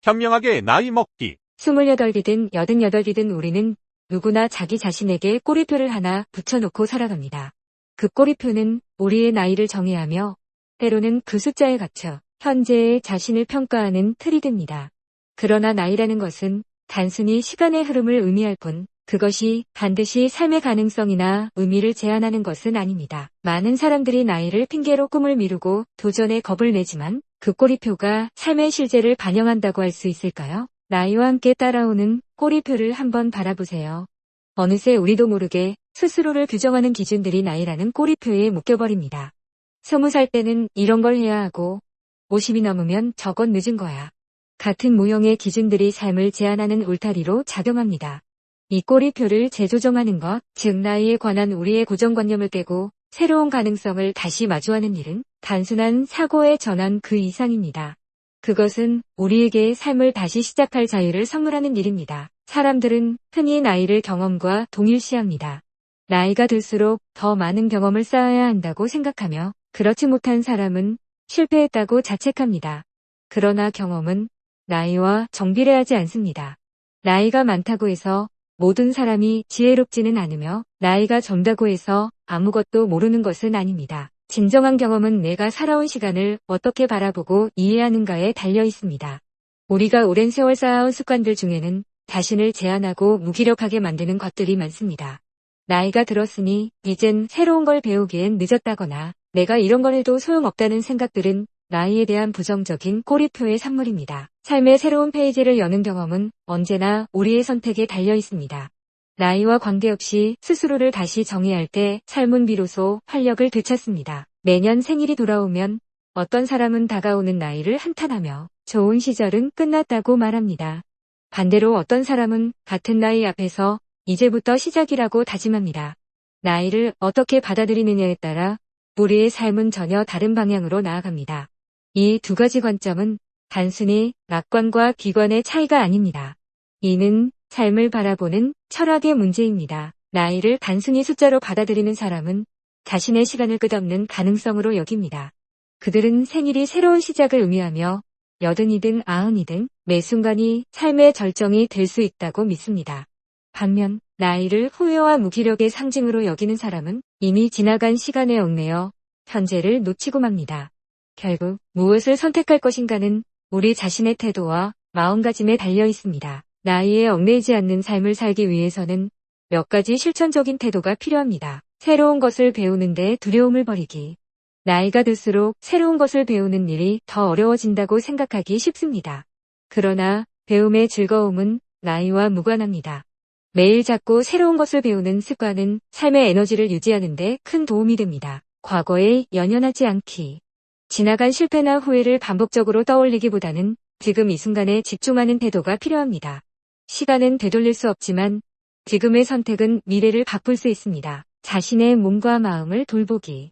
현명하게 나이 먹기. 28이든 88이든 우리는 누구나 자기 자신에게 꼬리표를 하나 붙여놓고 살아갑니다. 그 꼬리표는 우리의 나이를 정의하며 때로는 그 숫자에 갇혀 현재의 자신을 평가하는 틀이 됩니다. 그러나 나이라는 것은 단순히 시간의 흐름을 의미할 뿐 그것이 반드시 삶의 가능성이나 의미를 제한하는 것은 아닙니다. 많은 사람들이 나이를 핑계로 꿈을 미루고 도전에 겁을 내지만 그 꼬리표가 삶의 실제를 반영한다고 할 수 있을까요? 나이와 함께 따라오는 꼬리표를 한번 바라보세요. 어느새 우리도 모르게 스스로를 규정하는 기준들이 나이라는 꼬리표에 묶여버립니다. 20살 때는 이런 걸 해야 하고 50이 넘으면 저건 늦은 거야. 같은 모형의 기준들이 삶을 제한하는 울타리로 작용합니다. 이 꼬리표를 재조정하는 것, 즉 나이에 관한 우리의 고정관념을 깨고 새로운 가능성을 다시 마주하는 일은 단순한 사고의 전환 그 이상입니다. 그것은 우리에게 삶을 다시 시작할 자유를 선물하는 일입니다. 사람들은 흔히 나이를 경험과 동일시합니다. 나이가 들수록 더 많은 경험을 쌓아야 한다고 생각하며 그렇지 못한 사람은 실패했다고 자책합니다. 그러나 경험은 나이와 정비례하지 않습니다. 나이가 많다고 해서 모든 사람이 지혜롭지는 않으며 나이가 적다고 해서 아무것도 모르는 것은 아닙니다. 진정한 경험은 내가 살아온 시간을 어떻게 바라보고 이해하는가에 달려 있습니다. 우리가 오랜 세월 쌓아온 습관들 중에는 자신을 제한하고 무기력하게 만드는 것들이 많습니다. 나이가 들었으니 이젠 새로운 걸 배우기엔 늦었다거나 내가 이런 걸 해도 소용없다는 생각들은 나이에 대한 부정적인 꼬리표의 산물입니다. 삶의 새로운 페이지를 여는 경험은 언제나 우리의 선택에 달려 있습니다. 나이와 관계없이 스스로를 다시 정의할 때 삶은 비로소 활력을 되찾습니다. 매년 생일이 돌아오면 어떤 사람은 다가오는 나이를 한탄하며 좋은 시절은 끝났다고 말합니다. 반대로 어떤 사람은 같은 나이 앞에서 이제부터 시작이라고 다짐합니다. 나이를 어떻게 받아들이느냐에 따라 우리의 삶은 전혀 다른 방향으로 나아갑니다. 이 두 가지 관점은 단순히 낙관과 비관의 차이가 아닙니다. 이는 삶을 바라보는 철학의 문제입니다. 나이를 단순히 숫자로 받아들이는 사람은 자신의 시간을 끝없는 가능성으로 여깁니다. 그들은 생일이 새로운 시작을 의미하며 80이든 90이든 매 순간이 삶의 절정이 될 수 있다고 믿습니다. 반면 나이를 후회와 무기력의 상징으로 여기는 사람은 이미 지나간 시간에 얽매여 현재를 놓치고 맙니다. 결국 무엇을 선택할 것인가는 우리 자신의 태도와 마음가짐에 달려 있습니다. 나이에 얽매이지 않는 삶을 살기 위해서는 몇 가지 실천적인 태도가 필요합니다. 새로운 것을 배우는데 두려움을 버리기. 나이가 들수록 새로운 것을 배우는 일이 더 어려워진다고 생각하기 쉽습니다. 그러나 배움의 즐거움은 나이와 무관합니다. 매일 작고 새로운 것을 배우는 습관은 삶의 에너지를 유지하는 데 큰 도움이 됩니다. 과거에 연연하지 않기. 지나간 실패나 후회를 반복적으로 떠올리기보다는 지금 이 순간에 집중하는 태도가 필요합니다. 시간은 되돌릴 수 없지만 지금의 선택은 미래를 바꿀 수 있습니다. 자신의 몸과 마음을 돌보기.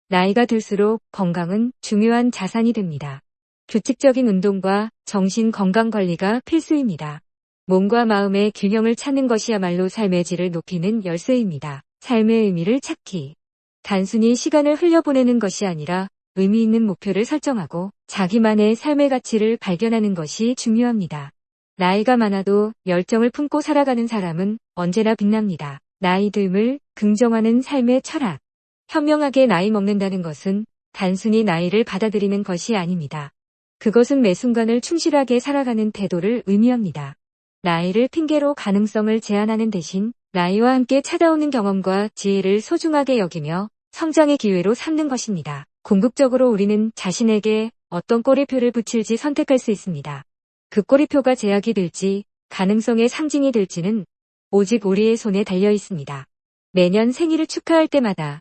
나이가 들수록 건강은 중요한 자산이 됩니다. 규칙적인 운동과 정신 건강 관리가 필수입니다. 몸과 마음의 균형을 찾는 것이야말로 삶의 질을 높이는 열쇠입니다. 삶의 의미를 찾기. 단순히 시간을 흘려보내는 것이 아니라 의미 있는 목표를 설정하고 자기만의 삶의 가치를 발견하는 것이 중요합니다. 나이가 많아도 열정을 품고 살아가는 사람은 언제나 빛납니다. 나이 듦을 긍정하는 삶의 철학. 현명하게 나이 먹는다는 것은 단순히 나이를 받아들이는 것이 아닙니다. 그것은 매 순간을 충실하게 살아가는 태도를 의미합니다. 나이를 핑계로 가능성을 제한하는 대신 나이와 함께 찾아오는 경험과 지혜를 소중하게 여기며 성장의 기회로 삼는 것입니다. 궁극적으로 우리는 자신에게 어떤 꼬리표를 붙일지 선택할 수 있습니다. 그 꼬리표가 제약이 될지 가능성의 상징이 될지는 오직 우리의 손에 달려 있습니다. 매년 생일을 축하할 때마다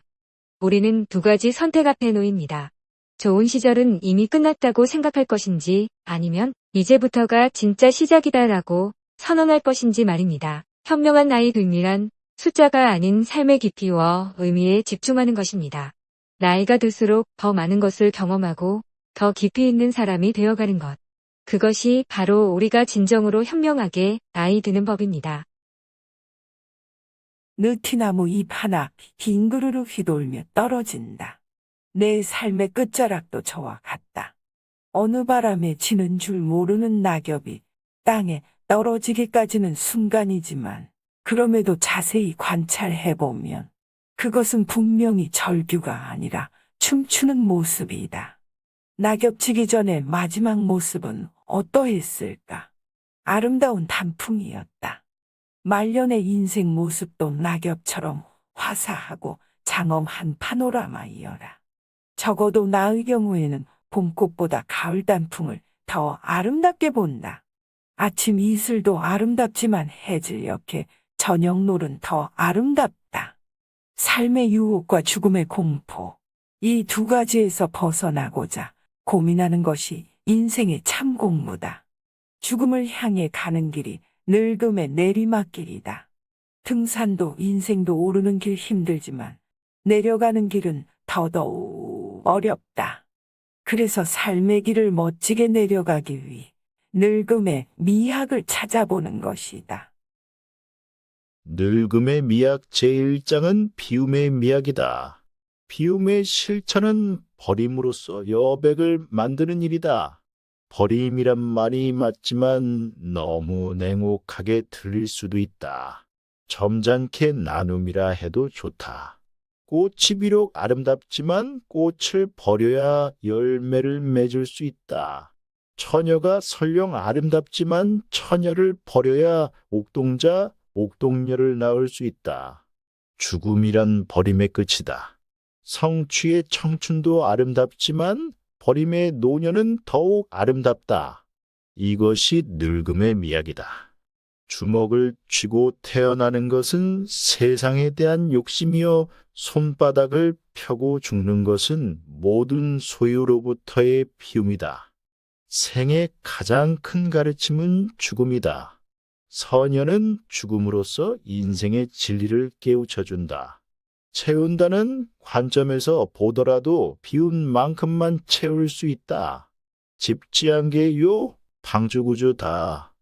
우리는 두 가지 선택 앞에 놓입니다. 좋은 시절은 이미 끝났다고 생각할 것인지 아니면 이제부터가 진짜 시작이다라고 선언할 것인지 말입니다. 현명한 나이 됨이란 숫자가 아닌 삶의 깊이와 의미에 집중하는 것입니다. 나이가 들수록 더 많은 것을 경험하고 더 깊이 있는 사람이 되어가는 것. 그것이 바로 우리가 진정으로 현명하게 나이 드는 법입니다. 느티나무 잎 하나 뒹구르르 휘돌며 떨어진다. 내 삶의 끝자락도 저와 같다. 어느 바람에 지는 줄 모르는 낙엽이 땅에 떨어지기까지는 순간이지만 그럼에도 자세히 관찰해보면 그것은 분명히 절규가 아니라 춤추는 모습이다. 낙엽지기 전의 마지막 모습은 어떠했을까? 아름다운 단풍이었다. 말년의 인생 모습도 낙엽처럼 화사하고 장엄한 파노라마이어라. 적어도 나의 경우에는 봄꽃보다 가을 단풍을 더 아름답게 본다. 아침 이슬도 아름답지만 해질 역의 저녁놀은 더 아름답다. 삶의 유혹과 죽음의 공포, 이 두 가지에서 벗어나고자 고민하는 것이 인생의 참 공부다. 죽음을 향해 가는 길이 늙음의 내리막길이다. 등산도 인생도 오르는 길 힘들지만 내려가는 길은 더더욱 어렵다. 그래서 삶의 길을 멋지게 내려가기 위해 늙음의 미학을 찾아보는 것이다. 늙음의 미학 제1장은 비움의 미학이다. 비움의 실천은 버림으로써 여백을 만드는 일이다. 버림이란 말이 맞지만 너무 냉혹하게 들릴 수도 있다. 점잖게 나눔이라 해도 좋다. 꽃이 비록 아름답지만 꽃을 버려야 열매를 맺을 수 있다. 처녀가 설령 아름답지만 처녀를 버려야 옥동자, 옥동녀를 낳을 수 있다. 죽음이란 버림의 끝이다. 성취의 청춘도 아름답지만 버림의 노년은 더욱 아름답다. 이것이 늙음의 미학이다. 주먹을 쥐고 태어나는 것은 세상에 대한 욕심이요, 손바닥을 펴고 죽는 것은 모든 소유로부터의 비움이다. 생의 가장 큰 가르침은 죽음이다. 선녀는 죽음으로써 인생의 진리를 깨우쳐준다. 채운다는 관점에서 보더라도 비운 만큼만 채울 수 있다. 집지한 게요, 방주구주다.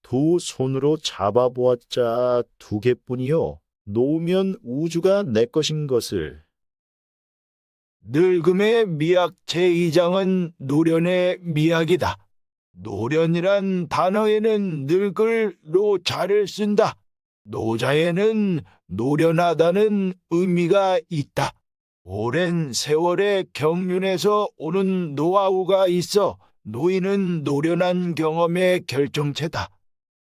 두 손으로 잡아보았자 두 개뿐이요. 놓으면 우주가 내 것인 것을. 늙음의 미학 제2장은 노련의 미학이다. 노련이란 단어에는 늙을로 자를 쓴다. 노자에는 노련하다는 의미가 있다. 오랜 세월의 경륜에서 오는 노하우가 있어 노인은 노련한 경험의 결정체다.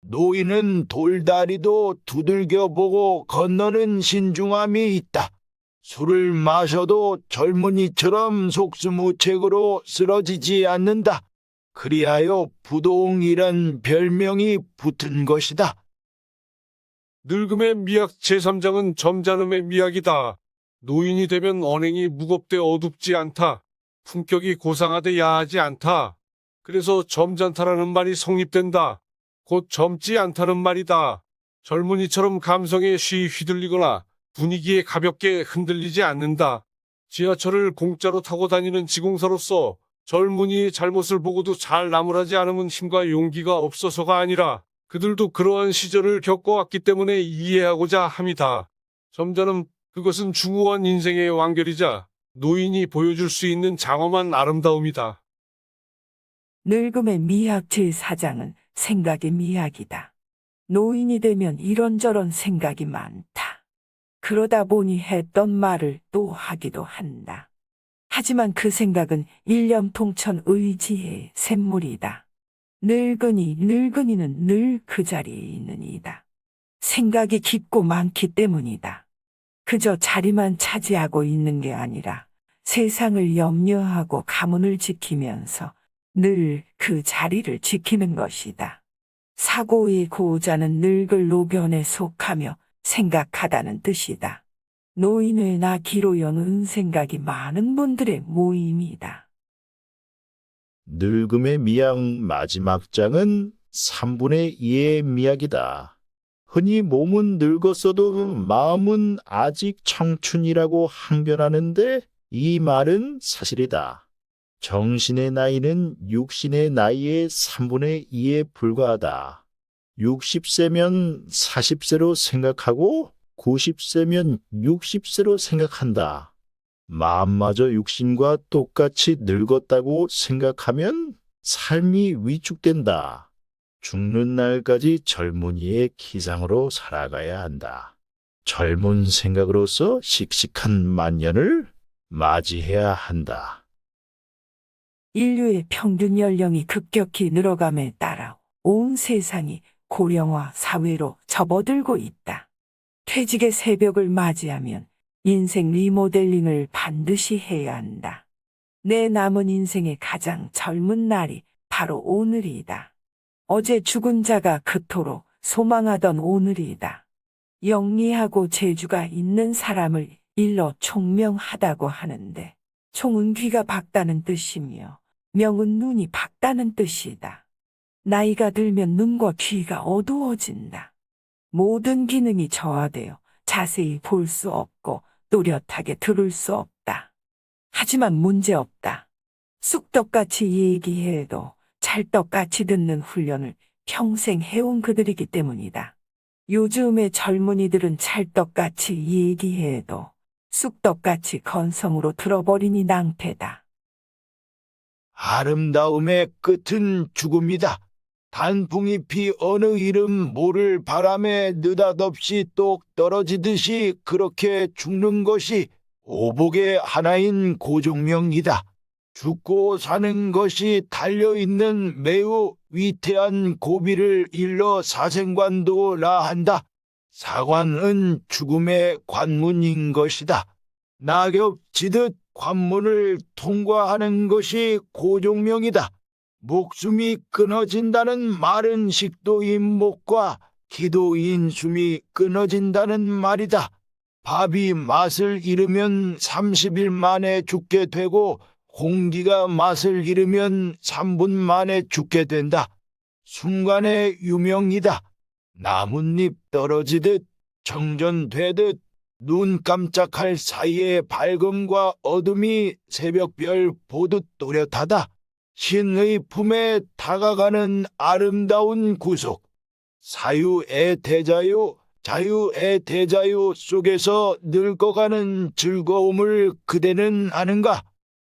노인은 돌다리도 두들겨보고 건너는 신중함이 있다. 술을 마셔도 젊은이처럼 속수무책으로 쓰러지지 않는다. 그리하여 부동이란 별명이 붙은 것이다. 늙음의 미학 제3장은 점잖음의 미학이다. 노인이 되면 언행이 무겁되 어둡지 않다. 품격이 고상하되 야하지 않다. 그래서 점잖다라는 말이 성립된다. 곧 젊지 않다는 말이다. 젊은이처럼 감성에 쉬 휘둘리거나 분위기에 가볍게 흔들리지 않는다. 지하철을 공짜로 타고 다니는 지공사로서 젊은이의 잘못을 보고도 잘 나무라지 않으면 힘과 용기가 없어서가 아니라 그들도 그러한 시절을 겪어왔기 때문에 이해하고자 함이다. 점잖음, 그것은 중후한 인생의 완결이자 노인이 보여줄 수 있는 장엄한 아름다움이다. 늙음의 미학 제4장은 생각의 미학이다. 노인이 되면 이런저런 생각이 많다. 그러다 보니 했던 말을 또 하기도 한다. 하지만 그 생각은 일념통천 의지의 샘물이다. 늙은이는 늘 그 자리에 있는 이다. 생각이 깊고 많기 때문이다. 그저 자리만 차지하고 있는 게 아니라 세상을 염려하고 가문을 지키면서 늘 그 자리를 지키는 것이다. 사고의 고자는 늙을 노변에 속하며 생각하다는 뜻이다. 노인의 나기로 여는 생각이 많은 분들의 모임이다. 늙음의 미학 마지막 장은 3분의 2의 미학이다. 흔히 몸은 늙었어도 마음은 아직 청춘이라고 항변하는데 이 말은 사실이다. 정신의 나이는 육신의 나이의 3분의 2에 불과하다. 60세면 40세로 생각하고 90세면 60세로 생각한다. 마음마저 육신과 똑같이 늙었다고 생각하면 삶이 위축된다. 죽는 날까지 젊은이의 기상으로 살아가야 한다. 젊은 생각으로서 씩씩한 만년을 맞이해야 한다. 인류의 평균 연령이 급격히 늘어감에 따라 온 세상이 고령화 사회로 접어들고 있다. 퇴직의 새벽을 맞이하면 인생 리모델링을 반드시 해야 한다. 내 남은 인생의 가장 젊은 날이 바로 오늘이다. 어제 죽은 자가 그토록 소망하던 오늘이다. 영리하고 재주가 있는 사람을 일러 총명하다고 하는데, 총은 귀가 밝다는 뜻이며 명은 눈이 밝다는 뜻이다. 나이가 들면 눈과 귀가 어두워진다. 모든 기능이 저하되어 자세히 볼 수 없고 또렷하게 들을 수 없다. 하지만 문제없다. 쑥떡같이 얘기해도 찰떡같이 듣는 훈련을 평생 해온 그들이기 때문이다. 요즘의 젊은이들은 찰떡같이 얘기해도 쑥떡같이 건성으로 들어버리니 낭패다. 아름다움의 끝은 죽음이다. 단풍이 피 어느 이름 모를 바람에 느닷없이 똑 떨어지듯이 그렇게 죽는 것이 오복의 하나인 고종명이다. 죽고 사는 것이 달려있는 매우 위태한 고비를 일러 사생관도라 한다. 사관은 죽음의 관문인 것이다. 낙엽 지듯 관문을 통과하는 것이 고종명이다. 목숨이 끊어진다는 말은 식도인 목과 기도인 숨이 끊어진다는 말이다. 밥이 맛을 잃으면 30일 만에 죽게 되고 공기가 맛을 잃으면 3분 만에 죽게 된다. 순간의 유명이다. 나뭇잎 떨어지듯 정전되듯 눈 깜짝할 사이에 밝음과 어둠이 새벽별 보듯 또렷하다. 신의 품에 다가가는 아름다운 구속. 사유의 대자유, 자유의 대자유 속에서 늙어가는 즐거움을 그대는 아는가?